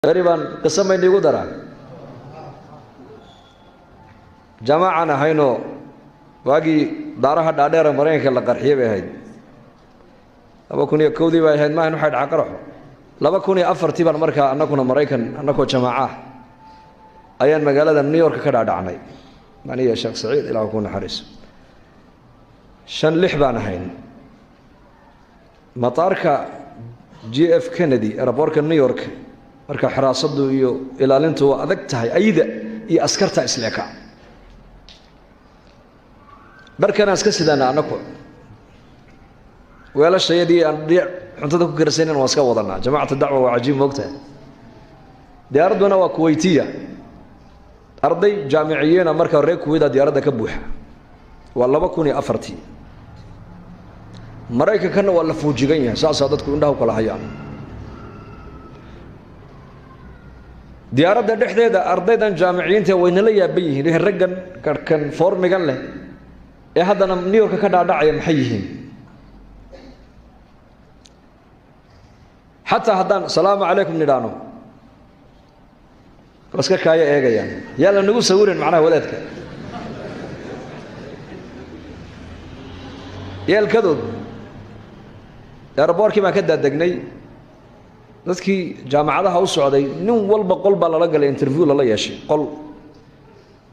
تقريبا قسم ما يقول درا جماعة هينو باقي دارها دادير مرينك اللي قرحية بهاي لما كوني كودي بهاي ما هنو حد عقرح لما كوني أفر تيبان مركا أنا كنا مريكن أنا كنا جماعة أيان مقالة نيويورك كذا دعني يعني يا شيخ سعيد إلى أكون حريص شن لحبان هين مطارك جي اف كندي أربورك نيويورك marka xaraasadu iyo ilaalintu waa adag tahay ayda iyo askarta isleeka barkana iska sidana anaku weelashayadii aan cuntada ku karsaneen waa iska wadana jamaacada dacwa waa ajiib moogta diyaaraduna waa kuweytiya arday jaamiciyiin marka reer kuweyda diyaaradda ka buuxa waa 2004 maraykankana waa la fuujigan yahay saas dadku indhaha kala hayaan diyaaradda dhexdeeda ardaydan jaamiciyiinta wayna la yaaban yihiin raggan karkan formigan leh ee haddana New York ka dhaadhacaya maxay yihiin hatta haddaan salaamu calaykum nidhaano raska kaaya eegayaan yalla nagu sawirin macnaha walaadka yeelkadood airportkii baan ka daadagnay dadkii jaamacadaha u socday nin walba qol baa la galay interview la yeeshay qol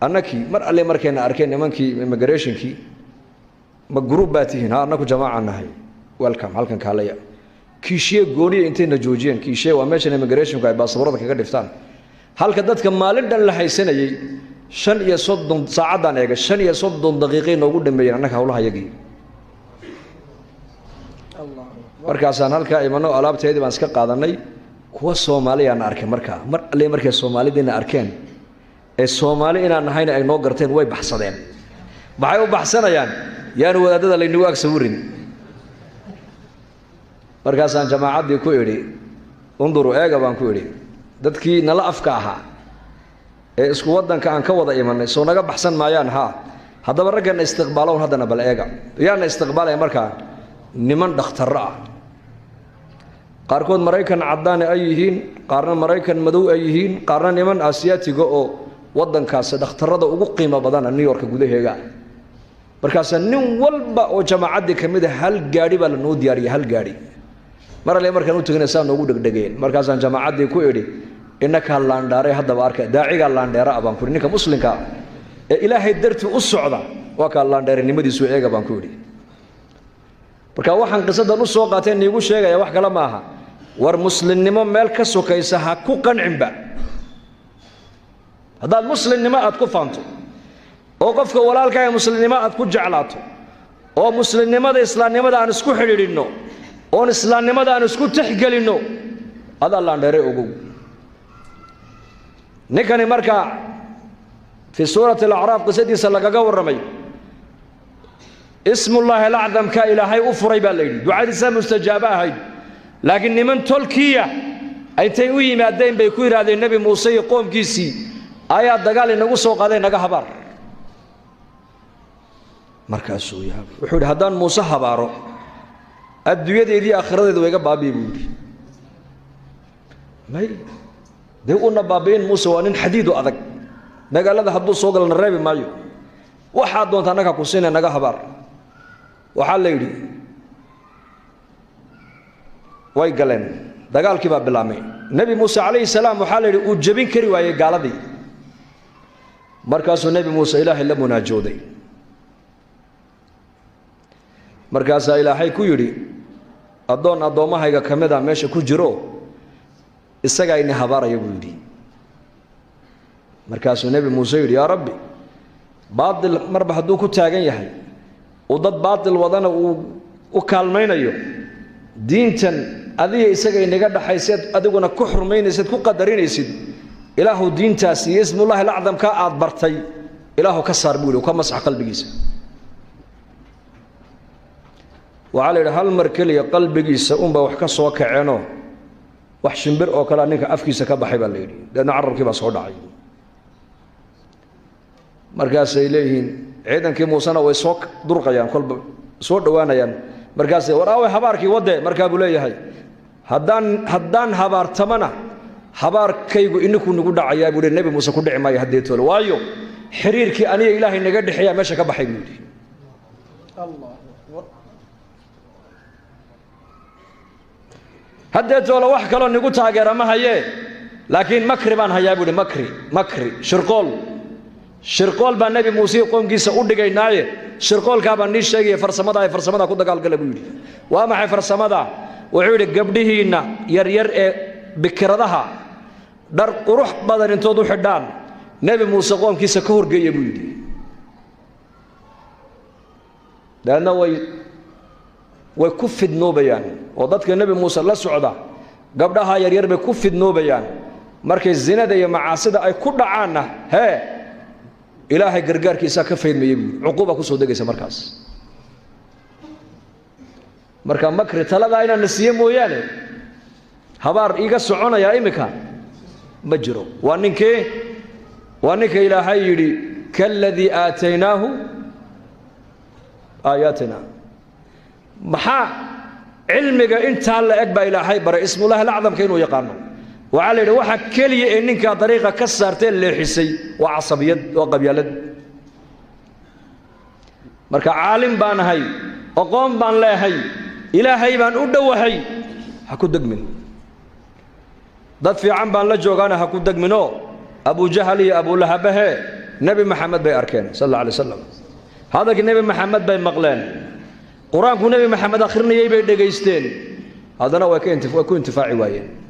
annaki mar alle markayna arkeen nimankii immigrationkii ma group baatihin ha annaku jamaaca nahay welcome halkan kaalaya kiishiye gooniye intayna joojiyeen kiishiye waa meesha immigrationku ay baasaboorada kaga dhiftaan halka dadka maalin dhan la haysanayay 35 saacadan eega 35 daqiiqo noogu dhameeyeen annaka hawlahayagii markaasaan halka imano alaabteedii baan iska qaadanay kuwa Soomaaliyeed arkay mar alle markay Soomaaliyeedna arkeen ee Soomaali inaan nahayna ay noo garteen way baxsadeen maxay u baxsanayaan yaan wadaadada la inagu agsawirin markaasaan jamaacadii ku iri unduru eega baan ku iri dadkii nala afka aha ee isku wadanka aan ka wada imanay soo naga baxsan maayaan haddaba raggan istiqbaaloon haddana bal eega yaana istiqbaalay markaa niman dhakhtar ah qaarkood Mareykan cadaan ay yihiin qaarna Mareykan madow ay yihiin qaarna niman Aasiyaatiga oo wadankaas dhakhtarada ugu qiimo badan New York gudaheega markaas nin walba oo jamaacadii kamid ah hal gaari baa la noo diyaariyay hal gaari marale markaan u tagnaysan ugu dhagdhageen markaas aan jamaacadii ku iri innaka laandaaray hadaba arka daaciga laandheera abaan ku ninka muslimka ee Ilaahay dartii u socda waa ka laandheerinimadiisu eega baan ku iri marka waxaan qisadan u soo qaateen niigu sheegaya wax kala ma aha war muslimnimo meel ka sokaysa ha ku qancinba hadaad muslimnimo aad ku faanto oo qofka walaalka ee muslimnimo aad ku jeclaato oo muslimnimada islaamnimada aan isku xiriirino oo islaamnimada aan isku tixgelino adaa laandheeray ogow ninkani marka fi suurati al-a'raaf qisadiisa lagaga waramay اسم الله الأعظم كإلهي أفري بالليل دعاء الإسلام مستجابة هاي لكن من تركيا أي تيوي مادين بيكوير هذا النبي موسى يقوم كيسي آيات دقال إنه سوق هذا نجا حبار مركز سويا وحول هدان موسى حباره الدنيا دي آخرة دي ويجا بابي بودي ما ده قلنا بابين موسى وانين حديد وأذك نجا هذا حدو سوق لنا الربي مايو واحد دون تناك كوسين نجا حبار وحال يدي ويقلن دقال كباب بالله نبي موسى عليه السلام وحال يدي وجبين كري ويا قالدي مركز النبي موسى إله إلا مناجودي مركز إلهي كيري أدون أدوما هيك كمدا ماشي كجرو السجا إني حبار يبودي مركز النبي موسى يدي يا ربي بعض المربح دوكو تاجن يحي وضد بعض الوضنا وكالمين أيو دينتن أذيه إسقى إن قد حيسد أدونا كحر مين يسد كقدرين يسد إلهه دين تاسي اسم الله الأعظم كأعد برتي إلهه كسر بوله وكمسح قلب جيس وعلى هالمركلي قلب جيس أم بوحكا سواك عينه وحشن بر أو كلا نك أفكي سكاب حيب الليل لأن عرب كبا صعود عين مركز إليهن عيدا كي موسانا ويسوك درقيان كل صور دوانيان مركز وراوي حباركي وده مركب ليه هاي هدان حبار تمنا habaarkaygu ininku nagu dhacayaa buu nabi muuse ku dhici maayo hadeetoole waayo xiriirkii aniga ilaahay naga dhixaya meesha ka baxay buu Allah hadeetoole wax kale nagu taageera ma haye laakiin makri baan hayaa buu makri shirqool baa nabi muuse qoomkiisa u dhigaynaaye shirqoolka baan nii sheegay farsamada ku dagaalgala buu yiri waa maxay farsamada wuxuu yiri gabdhihiina yar ee bikiradaha dar qurux badan intood u xidhaan nabi muuse qoomkiisa ka horgeeyay buu yiri daana way ku fidnoobayaan oo dadka nabi muuse la socda gabdhaha yar bay ku fidnoobayaan markay zinada iyo macaasida ay ku dhacaanna ilaahay gargaarkiisa ka faydmayay uquba ku soo degaysa markaas marka makri talada ina nasiye mooyaane habaar iga soconaya imika ma jiro waa ninka ilaahay yiri kalladii aataynaahu aayatina maxaa cilmiga inta la eg baa ilaahay baray ismullahi al-azamka inuu yaqaano وعلى يد واحد كلي إنك طريقة كسرتين لحسي وعصبية وقبيلة مركا عالم بان هاي أقوم بان لا هاي إلى هاي بان أدو هاي هكو دقمن ضد في عم بان لجوغانا هكو دقمنو أبو جهلي أبو لهب نبي محمد بي أركان صلى الله عليه وسلم هذا النبي محمد بي مقلان قرآن كو نبي محمد آخرنا يبي دقيستين هذا أنا وكو انتفاعي وايين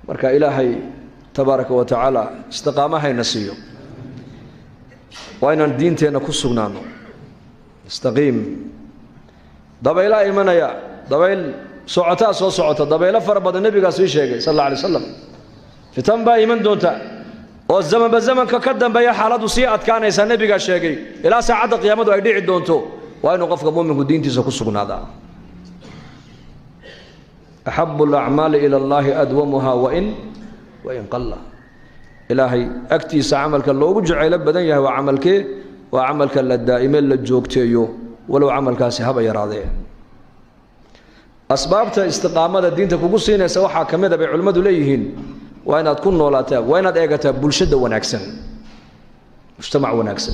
marka ilaahay tabaaraka wa taala istiqaamaha nasiyo waynan diinteena ku sugnaano istaqiim dabayla imanaya dabayl socota dabayla far badan nabiga soo sheegay sallallahu alayhi wasallam fitan baa iman doonta oo zamanka ka dambeeya xaaladu si adkaanaysa nabiga sheegay ilaa saacada qiyaamadu ay dhici doonto waa inuu qofka muuminku diintiisa ku sugnaada أحب الأعمال إلى الله أدومها وإن قل إلهي أكتيس عملك اللو جعل بدنيا وعملك للدائم للجوكتيو ولو عملك سحب يراضي أسبابت استقامة الدين تكوكسين سواء حاكمة بعلمة ليهن وين تكون نولاتا وين تأجتا بلشدة ونكسن مجتمع ونكسن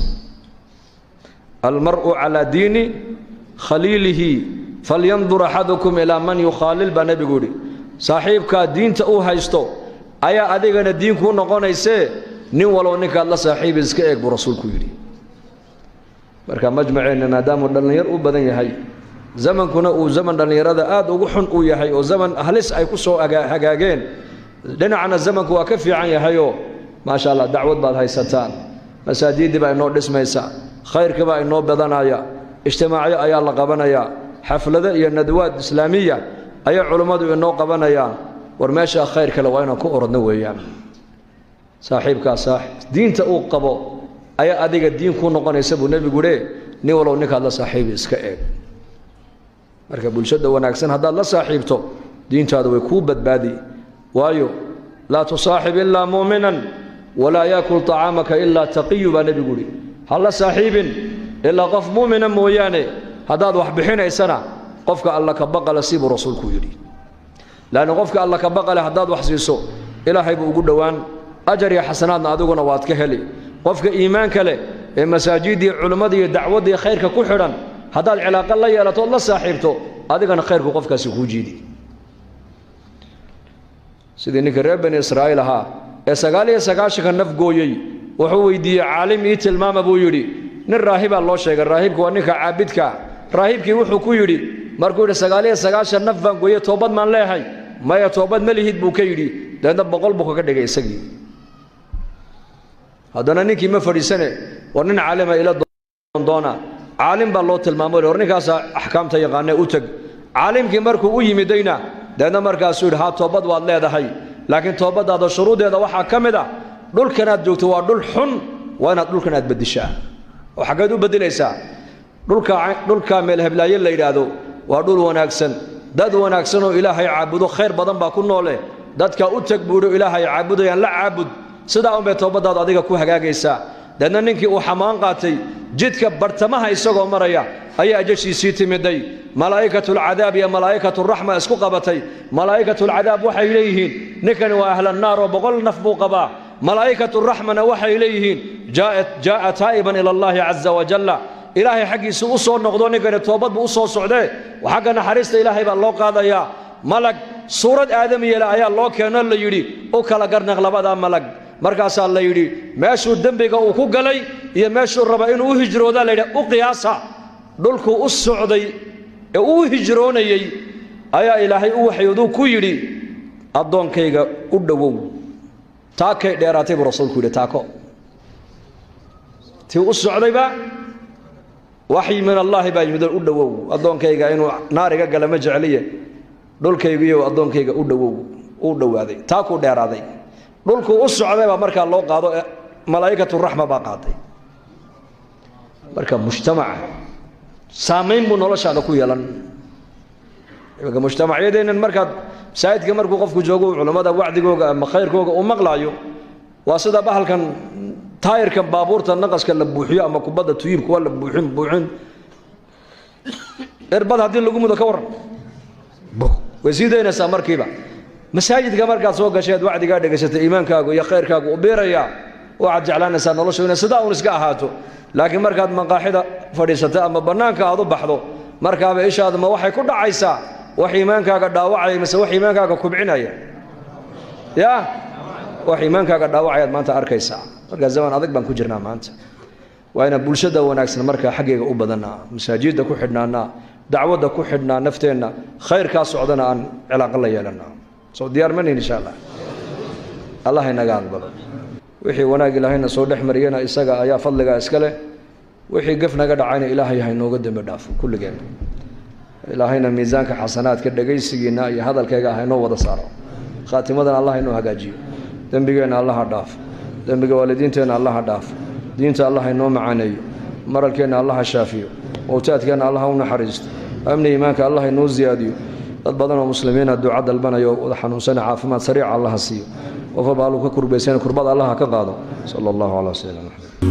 المرء على دين خليله فلينظر أحدكم إلى من يخالل بنبي قولي صاحبك دين تأو هايستو أيا أديغن الدين كون نقونيسي نين ولو نك الله صاحب إسكاك برسولك يري بركا مجمعين نادام الدنيار وبدن يهي زمن كنا زمن دنيار هذا آد وحن يهي وزمن أهلس أي كسو هجاجين لنا عن الزمن كوا كفي عن يهيو ما شاء الله دعوة بعد هاي ستان مساجد بقى النور اسمه يسا خير كبا النور بدنايا اجتماعية أيا الله قبنايا حفلة يا ندوات إسلامية أي علماء إنه قبنايا ورماشى خير كلا وين كور نويان صاحبك صاحب دين تأوقبه أي أديك الدين كون نقنا يسبوا النبي يقوله نولو نك الله صاحب إسكاء مركب الشدة ونعكسن هذا الله صاحبته دين هذا ويكوب بادي وايو لا تصاحب إلا مؤمنا ولا يأكل طعامك إلا تقي بنبي يقوله الله صاحب إلا قف مؤمنا مويانه هذا واحد بحين سنة قفك الله كبقى لسيب رسولك يري لأن قفك الله كبقى لهذا واحد يسوع إلى هاي بوجود دوان أجر يا حسنات نادونا واتكهلي قفك إيمان كله المساجد علماء دعوة دي خيرك كحرا هذا العلاقة الله يا رسول الله صاحبته هذا كان خيرك قفك سكوجيدي سيدنا كرب بني إسرائيل ها إسقالي إسقاشك النفقوي وهو يدي عالم يتل ما أبو يري نراهب الله شيء الراهب كونك عابدك راهبك وحو كيري markuu sagaaliyo 9 nafan gooyo toobad maan leeyahay maya toobad ma lihid buu ka yiri dadna 100 buu ka dhigay isagii hadana ninkii ma fadhiisane war nin caalima ila doona caalim baa loo tilmaamay warninkaas ahkaamta yaqaan u tag caalimkii markuu u yimidayna dadna markaas uu ha toobad waad leedahay laakiin toobadaada shuruudeeda waxa kamid ah dhulkan aad joogto waa dhul xun waa inaad dhulkan aad bedishaa waxa aad u bedelaysaa dhulka meel heblaayeen la yiraahdo waa dhul wanaagsan dad wanaagsan oo ilaahay caabudo khayr badan baa ku noole dadka u tag buuro ilaahay caabudayaan la caabud sida oo bay toobadaada adiga ku hagaagaysa dadna ninkii uu xamaan qaatay jidka bartamaha isagoo maraya ayaa ajashiisii timiday malaa'ikatul cadaab iyo malaa'ikatul raxma isku qabatay malaa'ikatul cadaab waxay leeyihiin ninkani waa ahlan naar oo 100 naf buu qabaa malaa'ikatul raxmana waxay leeyihiin jaa taa'iban ila allahi azza wa jalla ilaahay xaqiisa u soo noqdo ninkani toobad buu u soo socday waxa naxariista ilaahay baa loo qaadaya malag suurad aadamiyada ayaa loo keenay la yiri oo kala garnaq labada malag markaas la yiri meeshuu dambiga uu ku galay iyo meeshuu raba inuu u hijroodo la yiri u qiyaasa dhulku u socday ee uu hijroonayay ayaa ilaahay u waxyoodu ku yiri adoonkayga u dhawow taakay dheeraatay rasuulku yiri taako tii u socdayba waxyi min allah baa yimid u dhawow adoonkayga inuu naariga gala ma jeceliye dhulkaygiyo adoonkayga u dhawow u dhawaaday taako dheeraaday dhulku u socday baa marka loo qaado malaa'ikatu raxma baa qaaday marka mujtamaca saameyn buu noloshaada ku yeelan iyaga mujtamacyadeenan marka saayidka markuu qofku joogo culimada wacdigooga ama khayrkooga u maqlaayo waa sida bahalkan taayirka baabuurta naqaska la buuxiyo ama kubada tuyibka wala buuxin irbad hadii lagu mudo ka waran wasiideynaysa markiiba masaajidka markaad soo gashay wacdiga dhageysatay iimaankaagu iyo khayrkaagu u beeraya waxa jeclaanaysa nolosha sida uu iska ahaato laakiin markaad maqaaxida fadhiisatay ama banaanka aad u baxdo markaaba ishaada ma waxay ku dhacaysaa wax iimaankaaga dhaawacay mise wax iimaankaaga kubcinaya ya wax iimaankaaga dhaawacay maanta arkaysaa marka zaman adag baan ku jirnaa maanta waana bulshada wanaagsan marka xaqiiqa u badanaa masaajidda ku xidhnaana dacwada ku xidhnaa nafteena khayrka socdana aan cilaaqo la yeelana soo diyaar ma in insha Allah inaga aqbalo wixii wanaag ilaahayna soo dhaxmariyana isaga ayaa fadliga iska leh wixii gafnaga dhacayna ilaahay ha inooga dambe dhaafo kulligeen ilaahayna miisaanka xasanaadka dhageysigiina iyo hadalkayga ha inoo wada saaro khaatimadan Allah inoo hagaajiyo dambigeena Allah ha dhaaf dambiga waalidiinteena Allah ha dhaaf diinta Allah inoo macaaneeyo maralkeena Allah ha shaafiyo wawtaadkeena Allah ha u naxariisto amni iimaanka Allah inoo ziyaadiyo dad badan oo muslimiina duca dalbanayo wada xanuunsan caafimaad sariic Allah ha siiyo وفبالو كربيسين كرباد الله كقاضو صلى الله عليه وسلم.